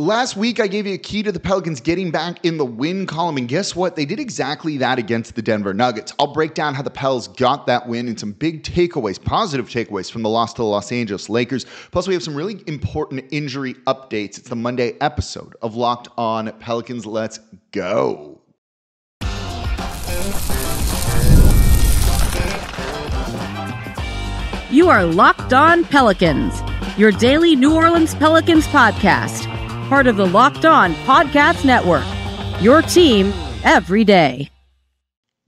Last week, I gave you a key to the Pelicans getting back in the win column, and guess what? They did exactly that against the Denver Nuggets. I'll break down how the Pels got that win and some big takeaways, positive takeaways from the loss to the Los Angeles Lakers. Plus, we have some really important injury updates. It's the Monday episode of Locked On Pelicans. Let's go. You are Locked On Pelicans, your daily New Orleans Pelicans podcast. Part of the Locked On Podcast Network, your team every day.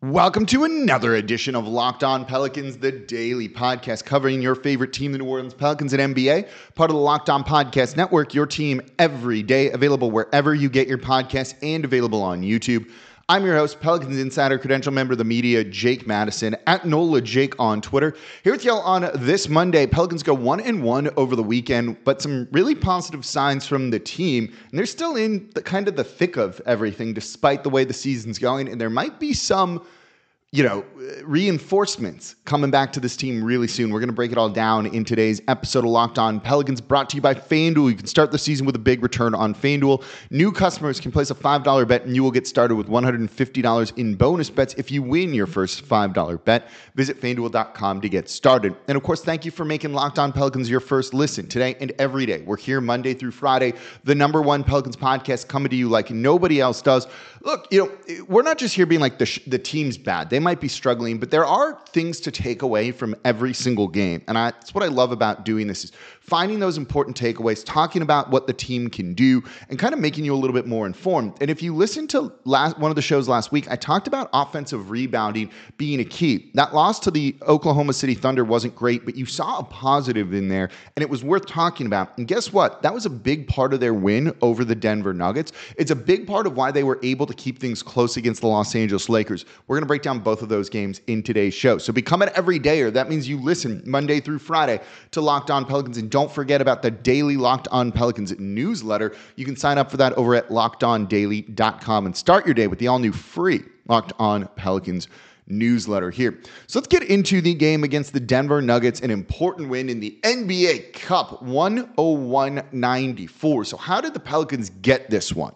Welcome to another edition of Locked On Pelicans, the daily podcast covering your favorite team, the New Orleans Pelicans and NBA. Part of the Locked On Podcast Network, your team every day, available wherever you get your podcasts and available on YouTube. I'm your host, Pelicans Insider, credential member of the media, Jake Madison, at NOLA Jake on Twitter. Here with y'all on this Monday. Pelicans go 1-1 over the weekend, but some really positive signs from the team. And they're still in the thick of everything, despite the way the season's going. And there might be some reinforcements coming back to this team really soon. We're going to break it all down in today's episode of Locked On Pelicans, brought to you by FanDuel. You can start the season with a big return on FanDuel. New customers can place a $5 bet, and you will get started with $150 in bonus bets if you win your first $5 bet. Visit FanDuel.com to get started. And, of course, thank you for making Locked On Pelicans your first listen today and every day. We're here Monday through Friday, the #1 Pelicans podcast coming to you like nobody else does. Look, we're not just here being like the team's bad. They might be struggling, but there are things to take away from every single game. And that's what I love about doing this, is finding those important takeaways, talking about what the team can do, and kind of making you a little bit more informed. And if you listen to one of the shows last week, I talked about offensive rebounding being a key. That loss to the Oklahoma City Thunder wasn't great, but you saw a positive in there, and it was worth talking about. And guess what? That was a big part of their win over the Denver Nuggets. It's a big part of why they were able to keep things close against the Los Angeles Lakers. We're going to break down both of those games in today's show. So become an everydayer. That means you listen Monday through Friday to Locked On Pelicans. And don't forget about the daily Locked On Pelicans newsletter. You can sign up for that over at lockedondaily.com and start your day with the all-new free Locked On Pelicans newsletter here. So let's get into the game against the Denver Nuggets, an important win in the NBA Cup, 101-94. So how did the Pelicans get this one?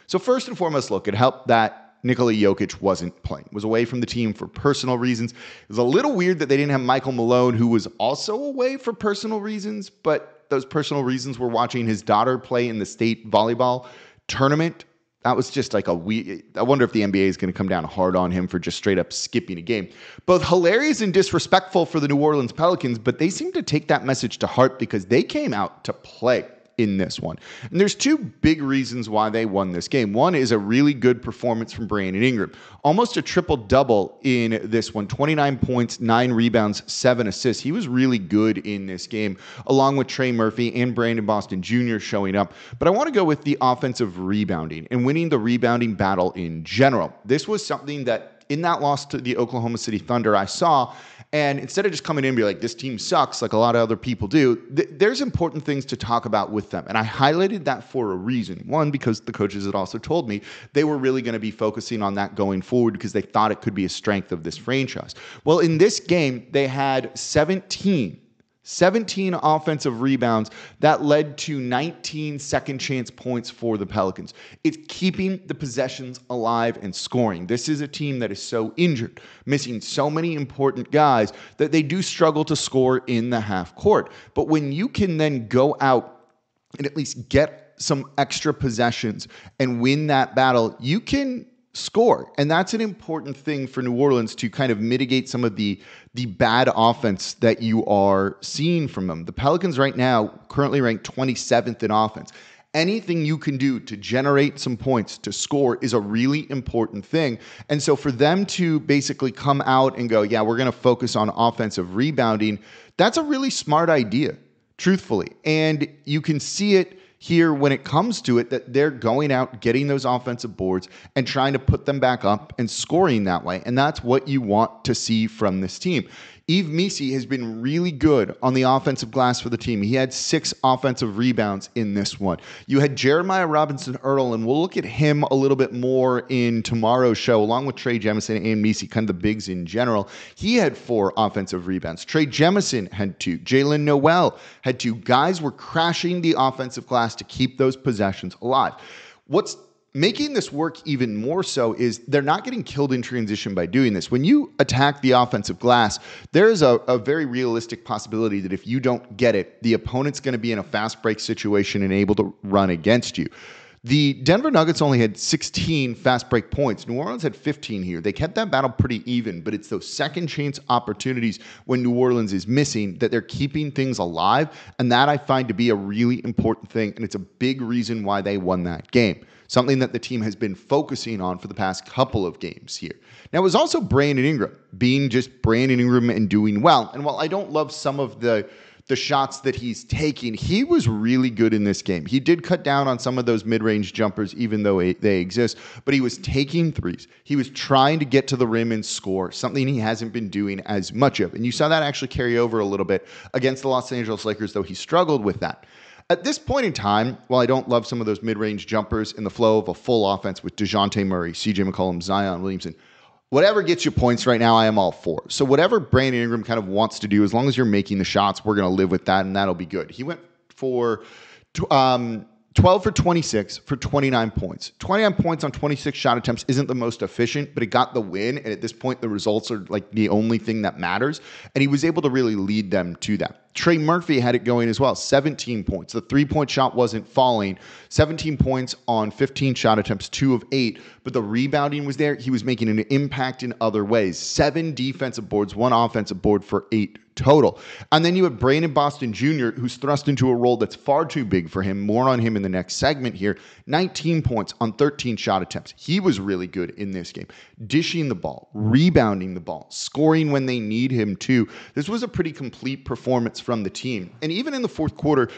So first and foremost, look, it helped that Nikola Jokic wasn't playing, was away from the team for personal reasons. It was a little weird that they didn't have Michael Malone, who was also away for personal reasons, but those personal reasons were watching his daughter play in the state volleyball tournament. That was just like I wonder if the NBA is going to come down hard on him for just straight up skipping a game. Both hilarious and disrespectful for the New Orleans Pelicans, but they seem to take that message to heart because they came out to play in this one. And there's two big reasons why they won this game. One is a really good performance from Brandon Ingram. Almost a triple-double in this one. 29 points, 9 rebounds, 7 assists. He was really good in this game, along with Trey Murphy and Brandon Boston Jr. showing up. But I want to go with the offensive rebounding and winning the rebounding battle in general. This was something that in that loss to the Oklahoma City Thunder I saw. And instead of just coming in and be like, this team sucks, like a lot of other people do, there's important things to talk about with them. And I highlighted that for a reason. One, because the coaches had also told me they were really going to be focusing on that going forward because they thought it could be a strength of this franchise. Well, in this game, they had 17 offensive rebounds that led to 19 second chance points for the Pelicans. It's keeping the possessions alive and scoring. This is a team that is so injured, missing so many important guys, that they do struggle to score in the half court. But when you can then go out and at least get some extra possessions and win that battle, you can score. And that's an important thing for New Orleans to kind of mitigate some of the bad offense that you are seeing from them. The Pelicans right now currently ranked 27th in offense. Anything you can do to generate some points, to score, is a really important thing. And so for them to basically come out and go, yeah, we're going to focus on offensive rebounding, that's a really smart idea, truthfully. And you can see it here when it comes to it, that they're going out, getting those offensive boards and trying to put them back up and scoring that way. And that's what you want to see from this team. Yves Missi has been really good on the offensive glass for the team. He had 6 offensive rebounds in this one. You had Jeremiah Robinson-Earl, and we'll look at him a little bit more in tomorrow's show, along with Trey Jemison and Missi, kind of the bigs in general. He had 4 offensive rebounds. Trey Jemison had 2. Jalen Noel had 2. Guys were crashing the offensive glass to keep those possessions alive. What's making this work even more so is they're not getting killed in transition by doing this. When you attack the offensive glass, there's a very realistic possibility that if you don't get it, the opponent's going to be in a fast break situation and able to run against you. The Denver Nuggets only had 16 fast break points. New Orleans had 15 here. They kept that battle pretty even, but it's those second chance opportunities when New Orleans is missing that they're keeping things alive, and that I find to be a really important thing, and it's a big reason why they won that game. Something that the team has been focusing on for the past couple of games here. Now, it was also Brandon Ingram being just Brandon Ingram and doing well. And while I don't love some of the shots that he's taking, he was really good in this game. He did cut down on some of those mid-range jumpers, even though they exist, but he was taking threes. He was trying to get to the rim and score, something he hasn't been doing as much of. And you saw that actually carry over a little bit against the Los Angeles Lakers, though he struggled with that. At this point in time, while I don't love some of those mid-range jumpers in the flow of a full offense with Dejounte Murray, CJ McCollum, Zion Williamson, whatever gets you points right now, I am all for. So whatever Brandon Ingram kind of wants to do, as long as you're making the shots, we're going to live with that, and that'll be good. He went for 12 for 26 for 29 points. 29 points on 26 shot attempts isn't the most efficient, but it got the win. And at this point, the results are like the only thing that matters. And he was able to really lead them to that. Trey Murphy had it going as well, 17 points. The three-point shot wasn't falling. 17 points on 15 shot attempts, 2 of 8. But the rebounding was there. He was making an impact in other ways. 7 defensive boards, 1 offensive board for 8 total. And then you have Brandon Boston Jr., who's thrust into a role that's far too big for him. More on him in the next segment here. 19 points on 13 shot attempts. He was really good in this game. Dishing the ball, rebounding the ball, scoring when they need him to. This was a pretty complete performance from the team. And even in the fourth quarter,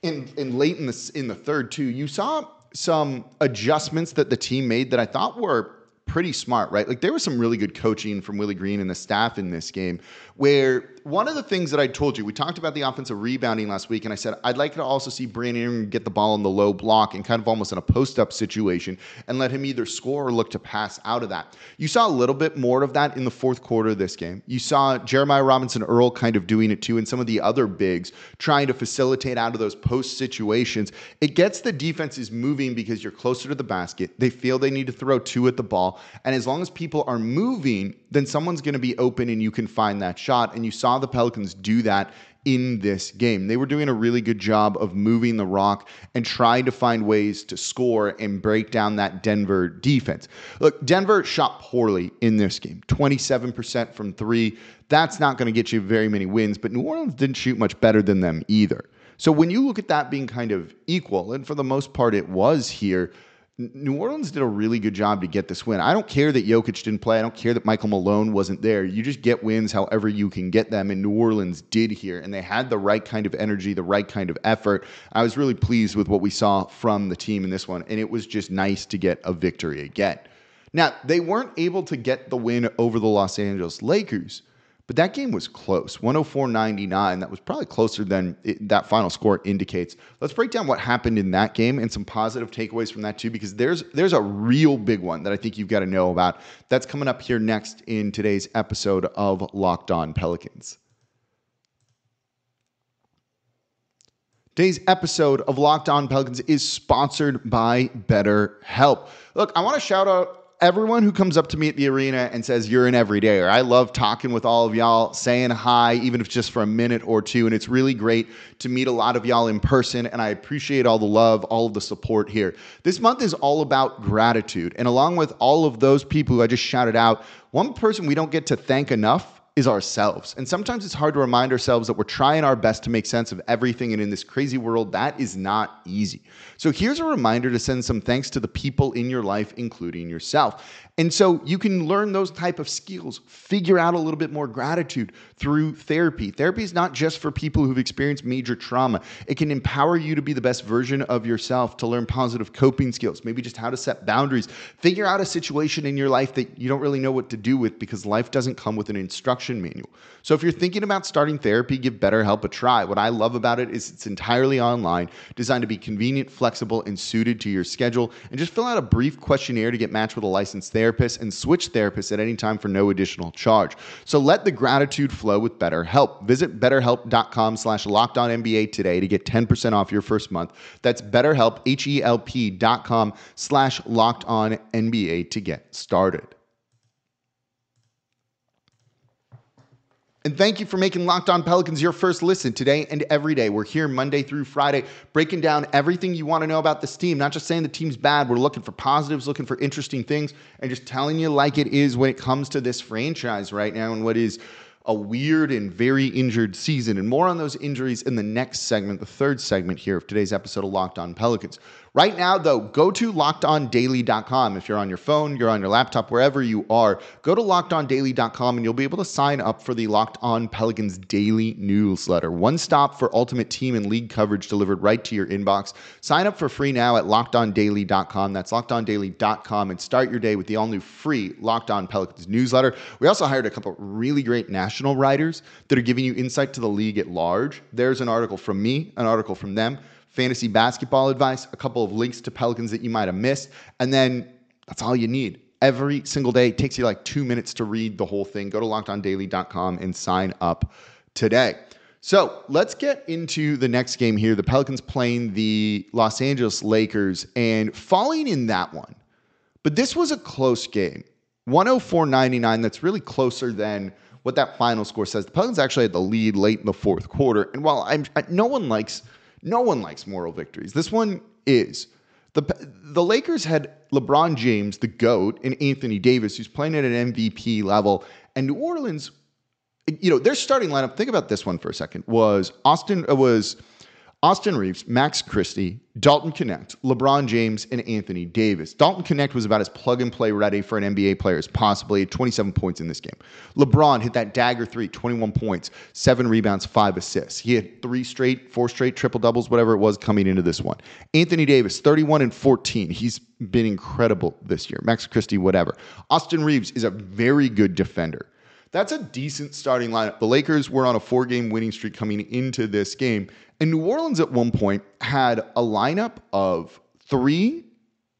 and late in the third too, you saw some adjustments that the team made that I thought were pretty smart, right? Like there was some really good coaching from Willie Green and the staff in this game, where one of the things that I told you, we talked about the offensive rebounding last week, and I said I'd like to also see Brandon Ingram get the ball in the low block and kind of almost in a post-up situation and let him either score or look to pass out of that. You saw a little bit more of that in the fourth quarter of this game. You saw Jeremiah Robinson-Earl kind of doing it too, and some of the other bigs trying to facilitate out of those post situations. It gets the defenses moving because you're closer to the basket. They feel they need to throw 2 at the ball, and as long as people are moving, then someone's going to be open and you can find that shot. And you saw the Pelicans do that in this game. They were doing a really good job of moving the rock and trying to find ways to score and break down that Denver defense. Look, Denver shot poorly in this game. 27% from 3. That's not going to get you very many wins, but New Orleans didn't shoot much better than them either. So when you look at that being kind of equal, and for the most part it was here, New Orleans did a really good job to get this win. I don't care that Jokic didn't play. I don't care that Michael Malone wasn't there. You just get wins however you can get them, and New Orleans did here, and they had the right kind of energy, the right kind of effort. I was really pleased with what we saw from the team in this one, and it was just nice to get a victory again. Now, they weren't able to get the win over the Los Angeles Lakers, but that game was close, 104-99. That was probably closer than that final score indicates. Let's break down what happened in that game and some positive takeaways from that too, because there's a real big one that I think you've got to know about. That's coming up here next in today's episode of Locked On Pelicans. Today's episode of Locked On Pelicans is sponsored by BetterHelp. Look, I want to shout out everyone who comes up to me at the arena and says, you're an everydayer. I love talking with all of y'all, saying hi, even if it's just for a minute or two. And it's really great to meet a lot of y'all in person. And I appreciate all the love, all of the support here. This month is all about gratitude. And along with all of those people who I just shouted out, one person we don't get to thank enough is ourselves. And sometimes it's hard to remind ourselves that we're trying our best to make sense of everything. And in this crazy world, that is not easy. So here's a reminder to send some thanks to the people in your life, including yourself. And so you can learn those type of skills, figure out a little bit more gratitude through therapy. Therapy is not just for people who've experienced major trauma. It can empower you to be the best version of yourself, to learn positive coping skills, maybe just how to set boundaries, figure out a situation in your life that you don't really know what to do with because life doesn't come with an instruction instruction manual. So if you're thinking about starting therapy, give BetterHelp a try. What I love about it is it's entirely online, designed to be convenient, flexible, and suited to your schedule. And just fill out a brief questionnaire to get matched with a licensed therapist and switch therapists at any time for no additional charge. So let the gratitude flow with BetterHelp. Visit BetterHelp.com/LockedOnNBA today to get 10% off your first month. That's BetterHelp, HELP.com/LockedOnNBA to get started. And thank you for making Locked On Pelicans your first listen today and every day. We're here Monday through Friday, breaking down everything you want to know about this team. Not just saying the team's bad. We're looking for positives, looking for interesting things, and just telling you like it is when it comes to this franchise right now and what is a weird and very injured season. And more on those injuries in the next segment, the third segment here of today's episode of Locked On Pelicans. Right now, though, go to LockedOnDaily.com. If you're on your phone, you're on your laptop, wherever you are, go to LockedOnDaily.com and you'll be able to sign up for the Locked On Pelicans daily newsletter. One stop for ultimate team and league coverage delivered right to your inbox. Sign up for free now at LockedOnDaily.com. That's LockedOnDaily.com, and start your day with the all-new free Locked On Pelicans newsletter. We also hired a couple really great national writers that are giving you insight to the league at large. There's an article from me, an article from them, fantasy basketball advice, a couple of links to Pelicans that you might have missed, and then that's all you need. Every single day, it takes you like 2 minutes to read the whole thing. Go to LockedOnDaily.com and sign up today. So let's get into the next game here. The Pelicans playing the Los Angeles Lakers and falling in that one. But this was a close game. 104-99, that's really closer than what that final score says. The Pelicans actually had the lead late in the fourth quarter. And while no one likes moral victories, this one is. The Lakers had LeBron James, the GOAT, and Anthony Davis, who's playing at an MVP level. And New Orleans, their starting lineup, think about this one for a second, was Austin Reeves, Max Christie, Dalton Knecht, LeBron James, and Anthony Davis. Dalton Knecht was about as plug-and-play ready for an NBA player as possibly. He had 27 points in this game. LeBron hit that dagger three, 21 points, 7 rebounds, 5 assists. He had 4 straight triple-doubles, whatever it was, coming into this one. Anthony Davis, 31 and 14. He's been incredible this year. Max Christie, whatever. Austin Reeves is a very good defender. That's a decent starting lineup. The Lakers were on a 4-game winning streak coming into this game. And New Orleans at one point had a lineup of 3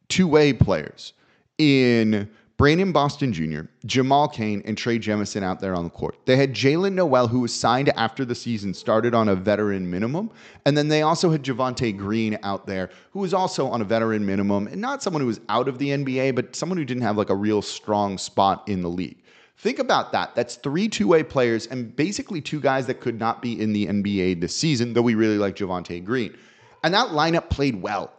two-way players in Brandon Boston Jr., Jamal Cain, and Trey Jemison out there on the court. They had Jalen Noel, who was signed after the season started on a veteran minimum. And then they also had Javonte Green out there, who was also on a veteran minimum. And not someone who was out of the NBA, but someone who didn't have like a real strong spot in the league. Think about that. That's 3 two-way players and basically 2 guys that could not be in the NBA this season, though we really like Javonte Green. And that lineup played well.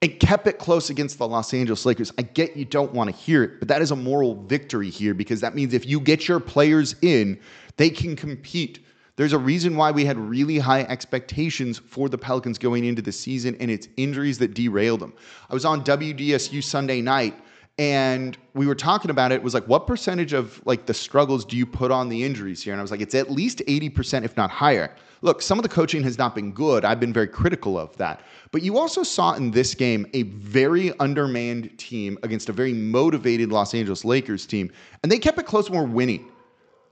It kept it close against the Los Angeles Lakers. I get you don't want to hear it, but that is a moral victory here because that means if you get your players in, they can compete. There's a reason why we had really high expectations for the Pelicans going into the season, and it's injuries that derailed them. I was on WDSU Sunday night, and we were talking about it. It was like, what percentage of like the struggles do you put on the injuries here? And I was like, it's at least 80%, if not higher. Look, some of the coaching has not been good. I've been very critical of that. But you also saw in this game a very undermanned team against a very motivated Los Angeles Lakers team. And they kept it close and were winning.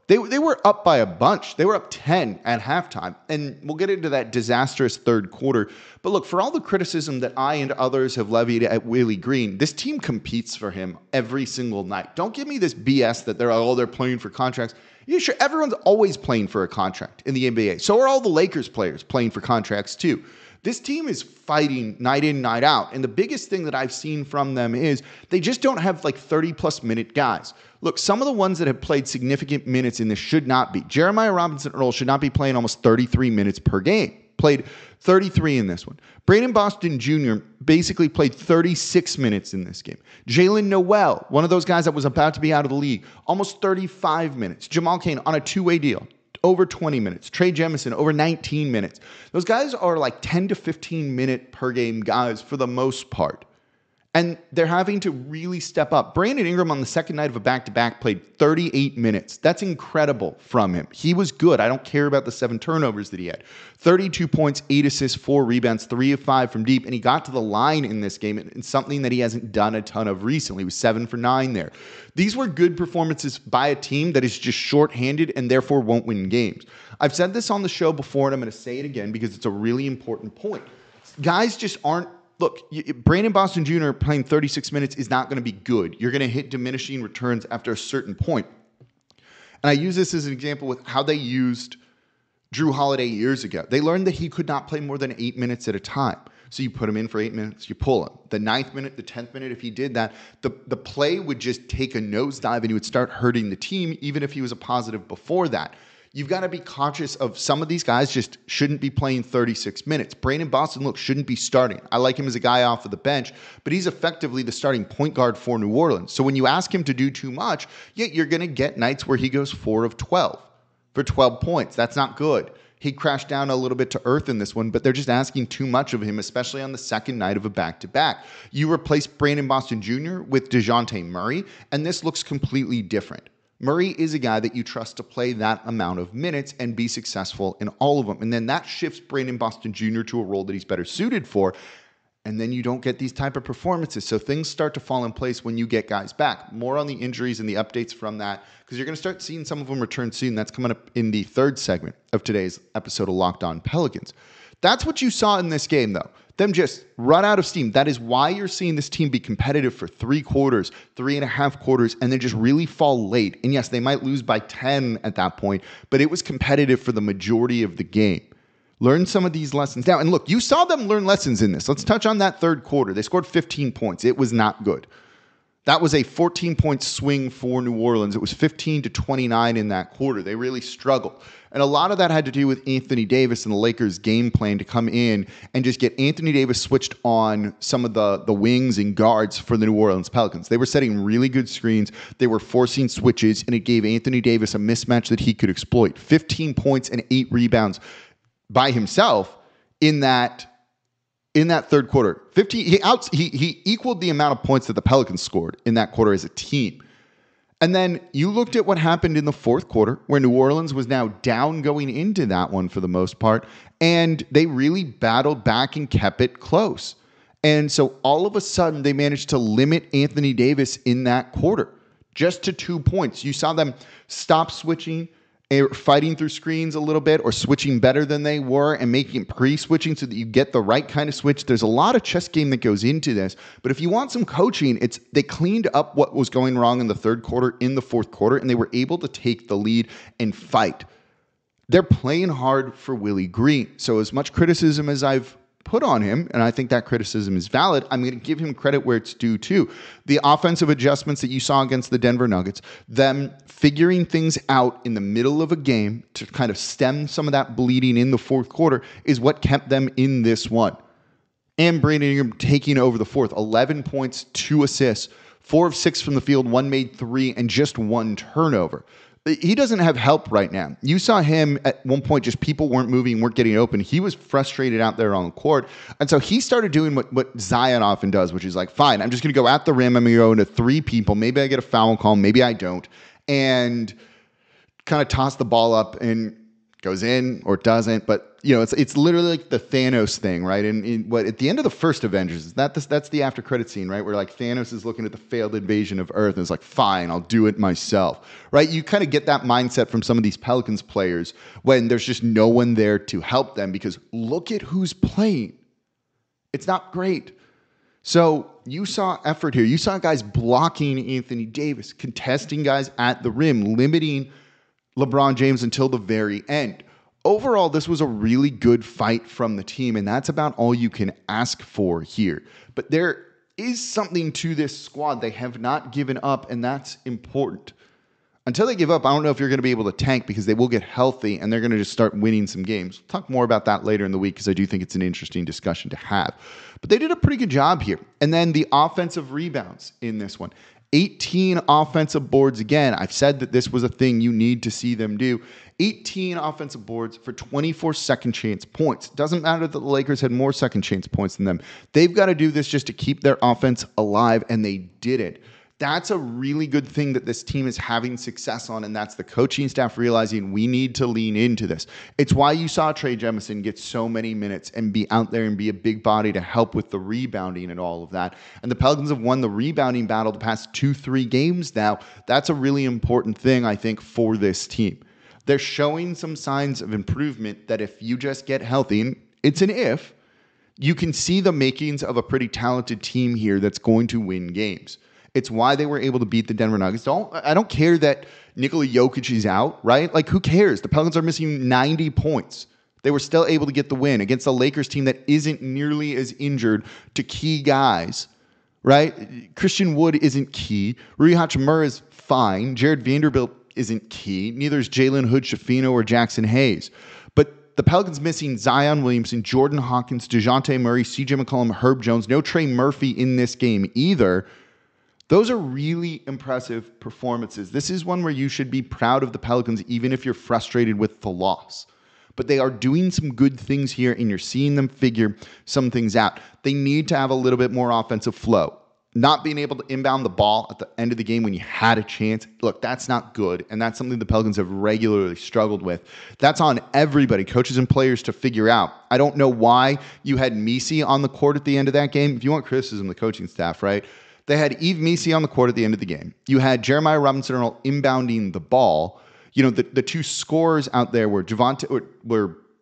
They were up by a bunch. They were up 10 at halftime. And we'll get into that disastrous third quarter. But look, for all the criticism that I and others have levied at Willie Green, this team competes for him every single night. Don't give me this BS that they're playing for contracts. Yeah, sure, everyone's always playing for a contract in the NBA. So are all the Lakers players playing for contracts too. This team is fighting night in, night out. And the biggest thing that I've seen from them is they just don't have like 30-plus minute guys. Look, some of the ones that have played significant minutes in this should not be. Jeremiah Robinson-Earl should not be playing almost 33 minutes per game. Played 33 in this one. Brandon Boston Jr. basically played 36 minutes in this game. Jalen Noel, one of those guys that was about to be out of the league, almost 35 minutes. Jamal Cain on a 2-way deal, over 20 minutes. Trey Jemison, over 19 minutes. Those guys are like 10 to 15 minute per game guys for the most part. And they're having to really step up. Brandon Ingram on the second night of a back-to-back played 38 minutes. That's incredible from him. He was good. I don't care about the 7 turnovers that he had. 32 points, 8 assists, 4 rebounds, 3 of 5 from deep. And he got to the line in this game. And something that he hasn't done a ton of recently. He was 7 for 9 there. These were good performances by a team that is just shorthanded and therefore won't win games. I've said this on the show before, and I'm going to say it again because it's a really important point. Guys just aren't. Look, Brandon Boston Jr. playing 36 minutes is not going to be good. You're going to hit diminishing returns after a certain point. And I use this as an example with how they used Drew Holiday years ago. They learned that he could not play more than 8 minutes at a time. So you put him in for 8 minutes, you pull him. The 9th minute, the 10th minute, if he did that, the play would just take a nosedive and he would start hurting the team, even if he was a positive before that. You've got to be conscious of some of these guys just shouldn't be playing 36 minutes. Brandon Boston, look, shouldn't be starting. I like him as a guy off of the bench, but he's effectively the starting point guard for New Orleans. So when you ask him to do too much, you're going to get nights where he goes 4 of 12 for 12 points. That's not good. He crashed down a little bit to earth in this one, but they're just asking too much of him, especially on the second night of a back-to-back. You replace Brandon Boston Jr. with Dejounte Murray, and this looks completely different. Murray is a guy that you trust to play that amount of minutes and be successful in all of them. And then that shifts Brandon Boston Jr. to a role that he's better suited for. And then you don't get these type of performances. So things start to fall in place when you get guys back. More on the injuries and the updates from that, because you're going to start seeing some of them return soon. That's coming up in the third segment of today's episode of Locked On Pelicans. That's what you saw in this game, though. Them just run out of steam. That is why you're seeing this team be competitive for 3 quarters, 3.5 quarters, and then just really fall late. And yes, they might lose by 10 at that point, but it was competitive for the majority of the game. Learn some of these lessons now. And look, you saw them learn lessons in this. Let's touch on that third quarter. They scored 15 points. It was not good. That was a 14-point swing for New Orleans. It was 15-29 in that quarter. They really struggled. And a lot of that had to do with Anthony Davis and the Lakers' game plan to come in and just get Anthony Davis switched on some of the wings and guards for the New Orleans Pelicans. They were setting really good screens. They were forcing switches, and it gave Anthony Davis a mismatch that he could exploit. 15 points and 8 rebounds by himself in that third quarter. 15. He equaled the amount of points that the Pelicans scored in that quarter as a team. And then you looked at what happened in the fourth quarter, where New Orleans was now down going into that one for the most part, and they really battled back and kept it close. And so all of a sudden, they managed to limit Anthony Davis in that quarter just to 2 points. You saw them stop switching, fighting through screens a little bit, or switching better than they were and making it pre-switching so that you get the right kind of switch. There's a lot of chess game that goes into this, but if you want some coaching, they cleaned up what was going wrong in the third quarter, in the fourth quarter, and they were able to take the lead and fight. They're playing hard for Willie Green. So as much criticism as I've put on him, and I think that criticism is valid, I'm going to give him credit where it's due too. The offensive adjustments that you saw against the Denver Nuggets, them figuring things out in the middle of a game to kind of stem some of that bleeding in the fourth quarter is what kept them in this one. And Brandon Ingram taking over the fourth, 11 points, 2 assists, 4 of 6 from the field, 1 made 3, and just 1 turnover. He doesn't have help right now. You saw him at one point, just people weren't moving, weren't getting open. He was frustrated out there on the court. And so he started doing what Zion often does, which is like, fine, I'm just going to go at the rim. I'm going to go into 3 people. Maybe I get a foul call. Maybe I don't. And kind of toss the ball up and goes in or doesn't. But, you know, it's literally like the Thanos thing, right? And what at the end of the first Avengers, that's the after credit scene, right? Where like Thanos is looking at the failed invasion of Earth and is like, fine, I'll do it myself, right? You kind of get that mindset from some of these Pelicans players when there's just no one there to help them because look at who's playing. It's not great. So you saw effort here. You saw guys blocking Anthony Davis, contesting guys at the rim, limiting LeBron James until the very end. Overall, this was a really good fight from the team, and that's about all you can ask for here. But there is something to this squad. They have not given up, and that's important. Until they give up, I don't know if you're going to be able to tank because they will get healthy, and they're going to just start winning some games. We'll talk more about that later in the week because I do think it's an interesting discussion to have. But they did a pretty good job here. And then the offensive rebounds in this one. 18 offensive boards again. I've said that this was a thing you need to see them do. 18 offensive boards for 24 second chance points. Doesn't matter that the Lakers had more second chance points than them. They've got to do this just to keep their offense alive, and they did it. That's a really good thing that this team is having success on, and that's the coaching staff realizing we need to lean into this. It's why you saw Trey Jemison get so many minutes and be out there and be a big body to help with the rebounding and all of that. And the Pelicans have won the rebounding battle the past 2-3 games now. That's a really important thing, I think, for this team. They're showing some signs of improvement that if you just get healthy, and it's an if, you can see the makings of a pretty talented team here that's going to win games. It's why they were able to beat the Denver Nuggets. I don't care that Nikola Jokic is out, right? Like, who cares? The Pelicans are missing 90 points. They were still able to get the win against the Lakers team that isn't nearly as injured to key guys, right? Christian Wood isn't key. Rui Hachimura is fine. Jared Vanderbilt isn't key. Neither is Jalen Hood-Schifino or Jackson Hayes. But the Pelicans missing Zion Williamson, Jordan Hawkins, Dejounte Murray, CJ McCollum, Herb Jones, no Trey Murphy in this game either. Those are really impressive performances. This is one where you should be proud of the Pelicans, even if you're frustrated with the loss. But they are doing some good things here, and you're seeing them figure some things out. They need to have a little bit more offensive flow. Not being able to inbound the ball at the end of the game when you had a chance, look, that's not good, and that's something the Pelicans have regularly struggled with. That's on everybody, coaches and players, to figure out. I don't know why you had Messi on the court at the end of that game. If you want criticism, the coaching staff, right? They had Yves Messi on the court at the end of the game. You had Jeremiah Robinson-Earl inbounding the ball. You know, the two scorers out there were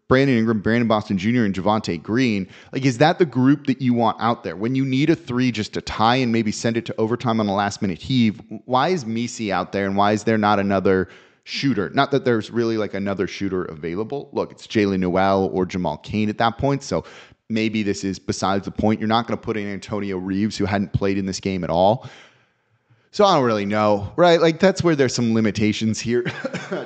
Brandon Ingram, Brandon Boston Jr., and Javonte Green. Like, is that the group that you want out there? When you need a three just to tie and maybe send it to overtime on a last-minute heave, why is Messi out there, and why is there not another shooter? Not that there's really like another shooter available. Look, it's Jaylen Nowell or Jamal Cain at that point, so maybe this is besides the point. You're not going to put in Antonio Reeves, who hadn't played in this game at all. So I don't really know, right? Like, that's where there's some limitations here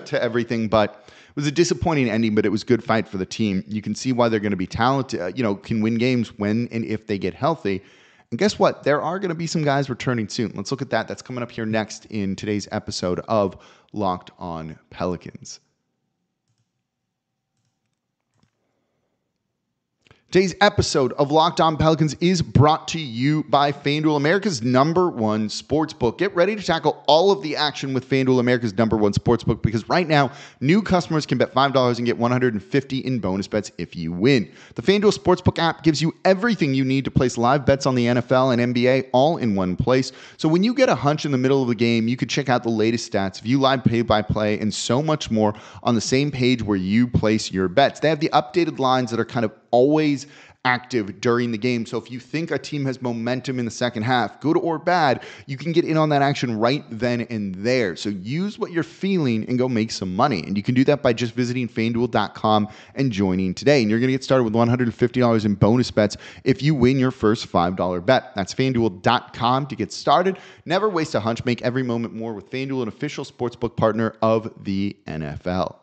to everything. But it was a disappointing ending, but it was a good fight for the team. You can see why they're going to be talented, can win games when and if they get healthy. And guess what? There are going to be some guys returning soon. Let's look at that. That's coming up here next in today's episode of Locked On Pelicans. Today's episode of Locked On Pelicans is brought to you by FanDuel, America's #1 sportsbook. Get ready to tackle all of the action with FanDuel, America's #1 sportsbook, because right now, new customers can bet $5 and get $150 in bonus bets if you win. The FanDuel Sportsbook app gives you everything you need to place live bets on the NFL and NBA all in one place. So when you get a hunch in the middle of the game, you can check out the latest stats, view live play-by-play, and so much more on the same page where you place your bets. They have the updated lines that are kind of always active during the game. So if you think a team has momentum in the second half, good or bad, you can get in on that action right then and there. So use what you're feeling and go make some money. And you can do that by just visiting FanDuel.com and joining today. And you're going to get started with $150 in bonus bets if you win your first $5 bet. That's FanDuel.com to get started. Never waste a hunch. Make every moment more with FanDuel, an official sportsbook partner of the NFL.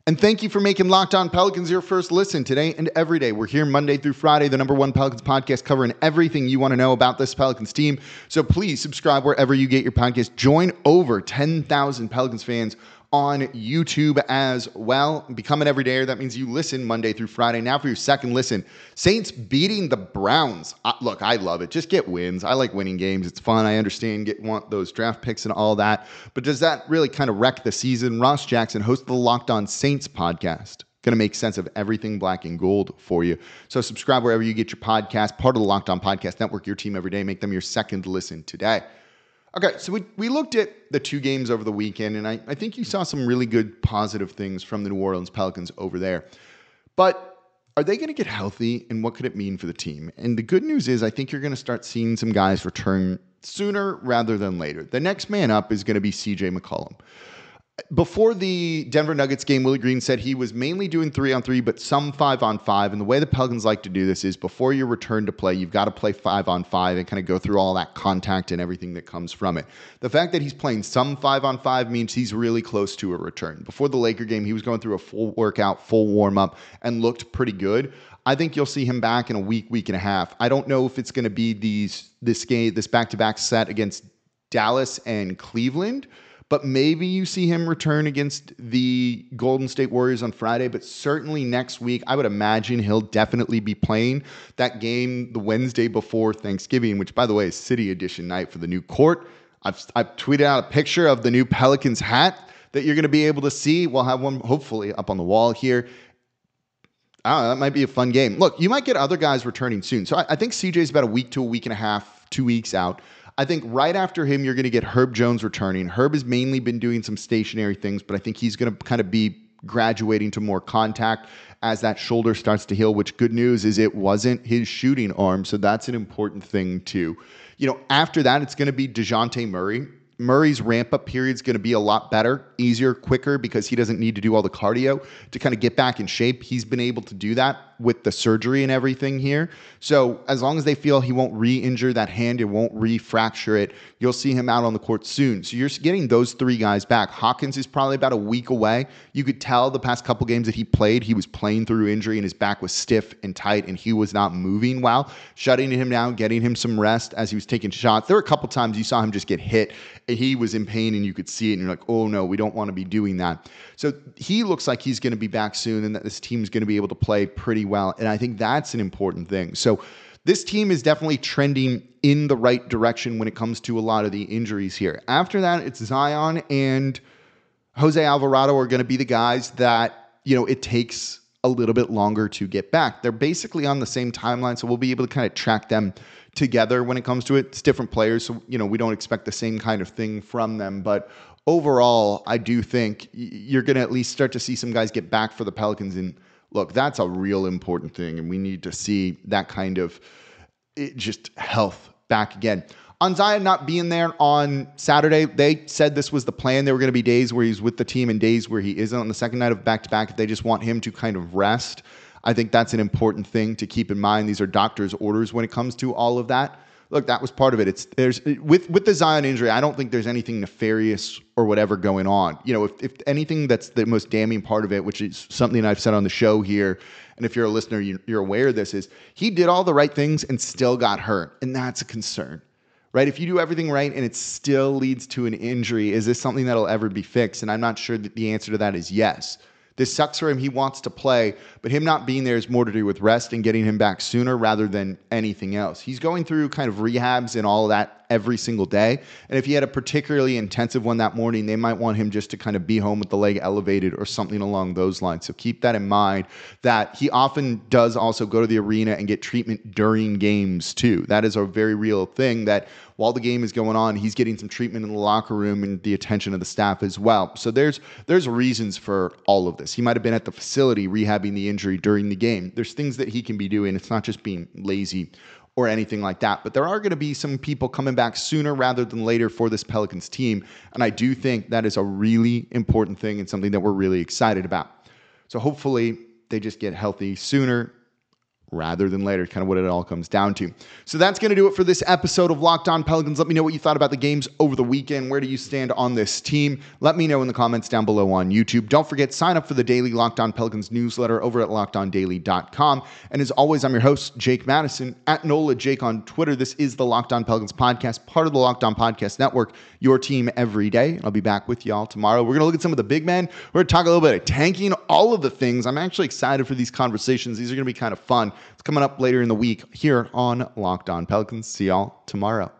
And thank you for making Locked On Pelicans your first listen today and every day. We're here Monday through Friday, the #1 Pelicans podcast, covering everything you want to know about this Pelicans team. So please subscribe wherever you get your podcast. Join over 10,000 Pelicans fans on YouTube as well. Become an everydayer. That means you listen Monday through Friday. Now for your second listen, Saints beating the Browns. Look, I love it. Just get wins. I like winning games. It's fun. I understand want those draft picks and all that. But does that really kind of wreck the season? Ross Jackson, host of the Locked On Saints podcast, going to make sense of everything black and gold for you. So subscribe wherever you get your podcast. Part of the Locked On Podcast Network, your team every day. Make them your second listen today. Okay, so we looked at the two games over the weekend, and I think you saw some really good positive things from the New Orleans Pelicans over there. But are they going to get healthy, and what could it mean for the team? And the good news is I think you're going to start seeing some guys return sooner rather than later. The next man up is going to be CJ McCollum. Before the Denver Nuggets game, Willie Green said he was mainly doing 3-on-3, but some 5-on-5. And the way the Pelicans like to do this is before your return to play, you've got to play 5-on-5 and kind of go through all that contact and everything that comes from it. The fact that he's playing some 5-on-5 means he's really close to a return. Before the Laker game, he was going through a full workout, full warm-up, and looked pretty good. I think you'll see him back in a week and a half. I don't know if it's going to be this back-to-back set against Dallas and Cleveland, but maybe you see him return against the Golden State Warriors on Friday. But certainly next week, I would imagine he'll definitely be playing that game the Wednesday before Thanksgiving, which, by the way, is City Edition night for the new court. I've tweeted out a picture of the new Pelicans hat that you're going to be able to see. We'll have one hopefully up on the wall here. I don't know, that might be a fun game. Look, you might get other guys returning soon. So I think CJ's about a week to a week and a half, 2 weeks out. I think right after him, you're going to get Herb Jones returning. Herb has mainly been doing some stationary things, but I think he's going to kind of be graduating to more contact as that shoulder starts to heal, which good news is it wasn't his shooting arm. So that's an important thing too. After that, it's going to be Dejounte Murray. Murray's ramp-up period is going to be a lot better, easier, quicker, because he doesn't need to do all the cardio to kind of get back in shape. He's been able to do that with the surgery and everything here. So as long as they feel he won't re-injure that hand, it won't re-fracture it, you'll see him out on the court soon. So you're getting those three guys back. Hawkins is probably about a week away. You could tell the past couple games that he played, he was playing through injury and his back was stiff and tight and he was not moving well. Shutting him down, getting him some rest as he was taking shots. There were a couple times you saw him just get hit and he was in pain and you could see it and you're like, oh no, we don't want to be doing that. So he looks like he's going to be back soon and that this team is going to be able to play pretty well. And I think that's an important thing. So this team is definitely trending in the right direction when it comes to a lot of the injuries here. After that, it's Zion and Jose Alvarado are going to be the guys that, it takes a little bit longer to get back. They're basically on the same timeline, so we'll be able to kind of track them together when it comes to it. It's different players, so, we don't expect the same kind of thing from them. But overall, I do think you're going to at least start to see some guys get back for the Pelicans. And look, that's a real important thing, and we need to see that kind of just health back again. On Zion not being there on Saturday, they said this was the plan. There were going to be days where he's with the team and days where he isn't on the second night of back-to-back. If they just want him to kind of rest, I think that's an important thing to keep in mind. These are doctor's orders when it comes to all of that. Look, that was part of it. With the Zion injury, I don't think there's anything nefarious or whatever going on. If anything, that's the most damning part of it, which is something I've said on the show here, and if you're a listener, you're aware of this, is he did all the right things and still got hurt, and that's a concern. Right? If you do everything right and it still leads to an injury, is this something that'll ever be fixed? And I'm not sure that the answer to that is yes. This sucks for him. He wants to play, but him not being there is more to do with rest and getting him back sooner rather than anything else. He's going through kind of rehabs and all of that every single day. And if he had a particularly intensive one that morning, they might want him just to kind of be home with the leg elevated or something along those lines. So keep that in mind, that he often does also go to the arena and get treatment during games too. That is a very real thing, that while the game is going on, he's getting some treatment in the locker room and the attention of the staff as well. So there's reasons for all of this. He might have been at the facility rehabbing the injury during the game. There's things that he can be doing. It's not just being lazy or anything like that. But there are going to be some people coming back sooner rather than later for this Pelicans team. And I do think that is a really important thing and something that we're really excited about. So hopefully they just get healthy sooner rather than later, kind of what it all comes down to. So that's going to do it for this episode of Locked On Pelicans. Let me know what you thought about the games over the weekend. Where do you stand on this team? Let me know in the comments down below on YouTube. Don't forget, sign up for the daily Locked On Pelicans newsletter over at LockedOnDaily.com. And as always, I'm your host, Jake Madison, at NOLA Jake on Twitter. This is the Locked On Pelicans podcast, part of the Locked On Podcast Network, your team every day. I'll be back with y'all tomorrow. We're going to look at some of the big men. We're going to talk a little bit of tanking, all of the things. I'm actually excited for these conversations. These are going to be kind of fun. It's coming up later in the week here on Locked On Pelicans. See y'all tomorrow.